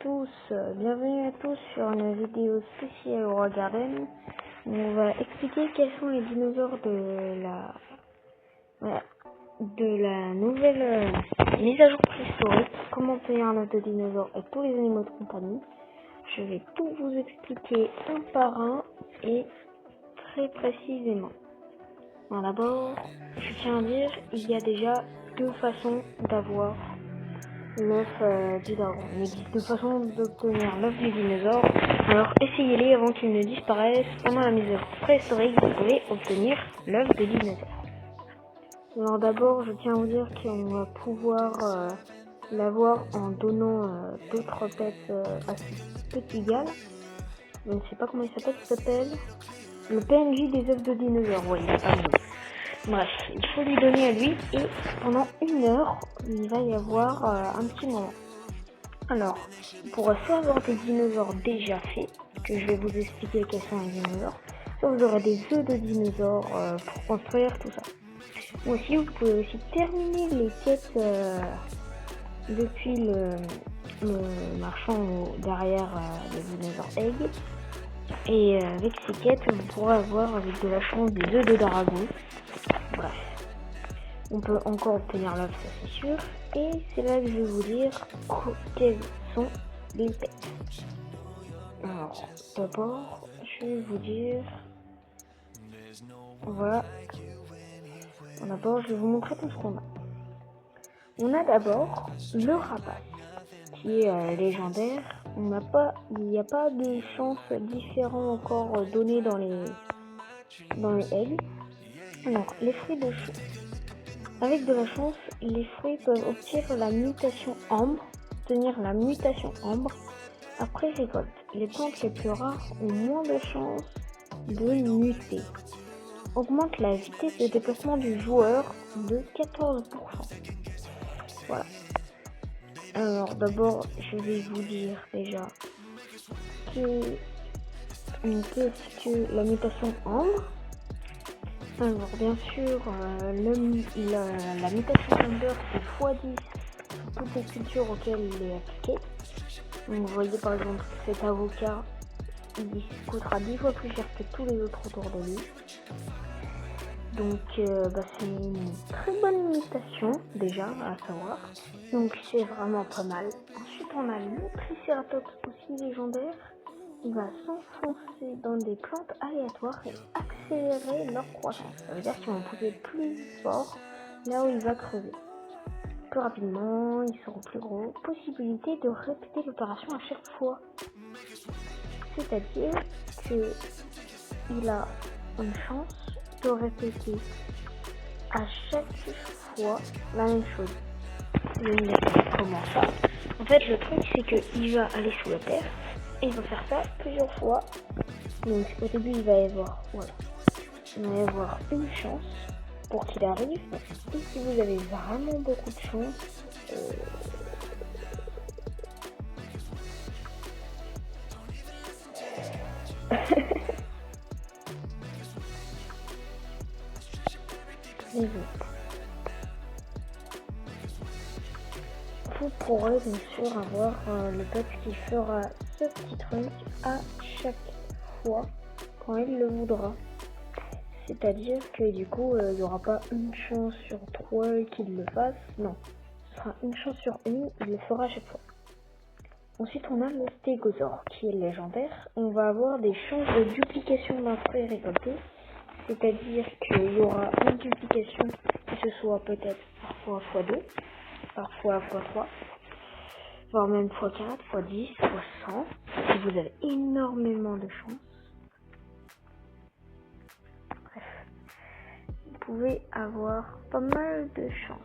tous, bienvenue à tous sur une vidéo spéciale Roi Garden. On va expliquer quels sont les dinosaures de la nouvelle mise à jour préhistorique, comment obtenir un œuf de dinosaure et tous les animaux de compagnie. Je vais tout vous expliquer un par un et très précisément. Alors d'abord, je tiens à dire, il y a déjà deux façons d'avoir l'œuf du dragon. Il existe deux façons d'obtenir l'œuf du dinosaure. Alors essayez-les avant qu'il ne disparaisse. Pendant la mise à jour préhistorique, vous pouvez obtenir l'œuf de dinosaure. Alors d'abord, je tiens à vous dire qu'on va pouvoir l'avoir en donnant d'autres pets à ce petit gars. Je ne sais pas comment il s'appelle le PNJ des œufs de dinosaure. Oui, il est pas mal. Bref, il faut lui donner à lui et pendant 1 heure, il va y avoir un petit moment. Alors, pour soit avoir des dinosaures déjà faits, que je vais vous expliquer quels sont les dinosaures, soit vous aurez des œufs de dinosaures pour construire tout ça. Ou aussi, vous pouvez aussi terminer les quêtes depuis le marchand derrière le dinosaure Egg. Et avec ces quêtes, vous pourrez avoir avec de la chance des œufs de dragon. Bref. On peut encore obtenir l'œuf, ça c'est sûr. Et c'est là que je vais vous dire quels sont les pets. Alors, d'abord, je vais vous dire... Voilà. D'abord, je vais vous montrer tout ce qu'on a. On a d'abord le rapace, qui est légendaire. Il n'y a pas de chance différents encore données dans les eggs. Alors, les fruits de chou. Avec de la chance, les fruits peuvent obtenir la mutation ambre, après récolte. Les plantes les plus rares ont moins de chances de muter. Augmente la vitesse de déplacement du joueur de 14%. Voilà. Alors d'abord, je vais vous dire déjà qu'est-ce que la mutation ambre. Alors bien sûr, la mutation Amber c'est x10 sur toutes les cultures auxquelles il est appliqué. Donc vous voyez par exemple cet avocat, il coûtera 10 fois plus cher que tous les autres autour de lui. Donc c'est une très bonne mutation déjà à savoir. Donc c'est vraiment pas mal. Ensuite on a le Triceratops aussi légendaire. Il va s'enfoncer dans des plantes aléatoires et accélérer leur croissance. Ça veut dire qu'ils vont pousser plus fort là où il va creuser. Plus rapidement, ils seront plus gros. Possibilité de répéter l'opération à chaque fois. C'est-à-dire qu'il a une chance de répéter à chaque fois la même chose. Comment ça? En fait, le truc, c'est qu'il va aller sous la terre. Et il va faire ça plusieurs fois. Donc au début il va y avoir une chance pour qu'il arrive. Et si vous avez vraiment beaucoup de chance, vous pourrez bien sûr avoir le pet qui fera ce petit truc à chaque fois quand il le voudra. C'est-à-dire que du coup, il n'y aura pas une chance sur 3 qu'il le fasse. Non, ce sera une chance sur 1, il le fera à chaque fois. Ensuite, on a le stégosaure qui est légendaire. On va avoir des chances de duplication d'un fruit récolté. C'est-à-dire qu'il y aura une duplication qui se soit peut-être parfois x2, parfois x3, voire même x4, x10, x100. Si vous avez énormément de chance. Bref, vous pouvez avoir pas mal de chance.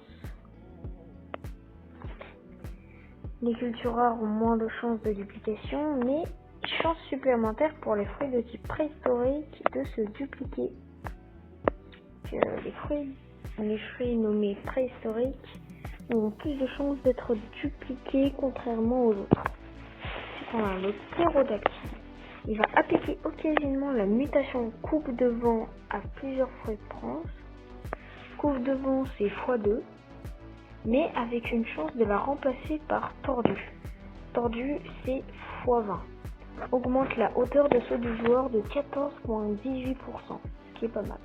Les cultures rares ont moins de chances de duplication, mais chance supplémentaire pour les fruits de type préhistorique de se dupliquer. Les fruits nommés préhistoriques ont plus de chances d'être dupliqués contrairement aux autres. On a le ptérodactyle. Il va appliquer occasionnellement la mutation coupe de vent à plusieurs fruits de prince. Coupe de vent c'est x2, mais avec une chance de la remplacer par tordu. tordu, c'est x20. Augmente la hauteur de saut du joueur de 14,18%, ce qui est pas mal.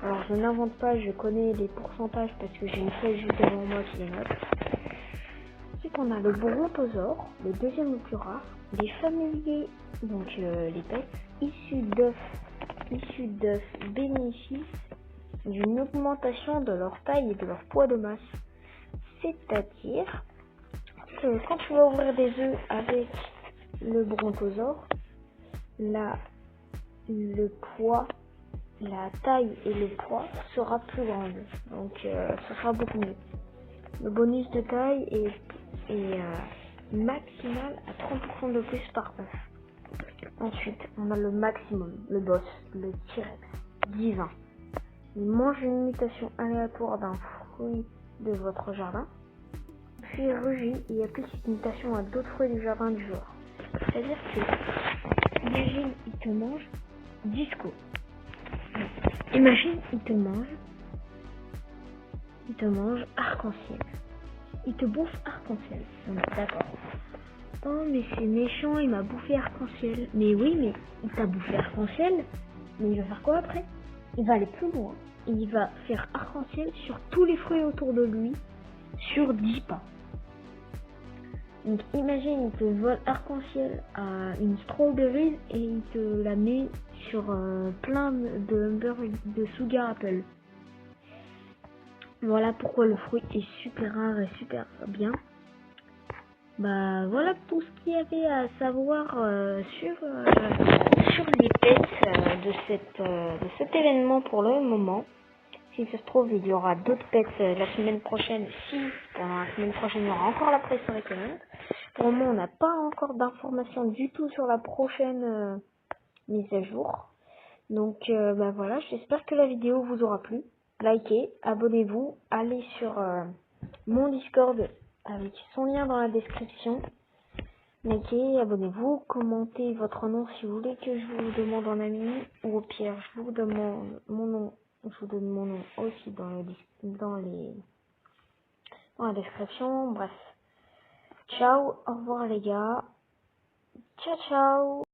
Alors je n'invente pas, je connais les pourcentages parce que j'ai une feuille juste devant moi qui les note. Ensuite on a le brontosaure, le deuxième le plus rare, les familiers, donc les pets, issus d'œufs bénéficient d'une augmentation de leur taille et de leur poids de masse. C'est-à-dire que quand tu vas ouvrir des œufs avec le brontosaure, le poids, la taille et le poids sera plus grande. Donc ce sera beaucoup mieux. Le bonus de taille est maximal à 30% de plus par œuf. Ensuite, on a le maximum, le boss, le T-Rex, divin. Il mange une mutation aléatoire d'un fruit de votre jardin, puis il rugit et applique cette mutation à d'autres fruits du jardin du joueur. C'est-à-dire que, imagine, il te mange disco. Imagine, il te mange arc-en-ciel. Il te bouffe arc-en-ciel. On est d'accord. Oh, mais c'est méchant, il m'a bouffé arc-en-ciel. Mais oui, mais il t'a bouffé arc-en-ciel. Mais il va faire quoi après? Il va aller plus loin. Il va faire arc-en-ciel sur tous les fruits autour de lui, sur 10 pas. Donc imagine, il te vole arc-en-ciel à une strawberry et il te la met sur plein de sugar apple. Voilà pourquoi le fruit est super rare et super bien. Bah voilà tout ce qu'il y avait à savoir sur les pets de cet événement pour le moment. Si ça se trouve, il y aura d'autres pets la semaine prochaine. Si pendant la semaine prochaine, il y aura encore la préhistoire économique. Pour le moment, on n'a pas encore d'informations du tout sur la prochaine mise à jour. Donc bah voilà, j'espère que la vidéo vous aura plu. Likez, abonnez-vous, allez sur mon Discord avec son lien dans la description. Likez, abonnez-vous, commentez votre nom si vous voulez que je vous demande en ami, ou au pire, je vous demande mon nom. Je vous donne mon nom aussi dans la description. Bref. Ciao, au revoir les gars. Ciao ciao.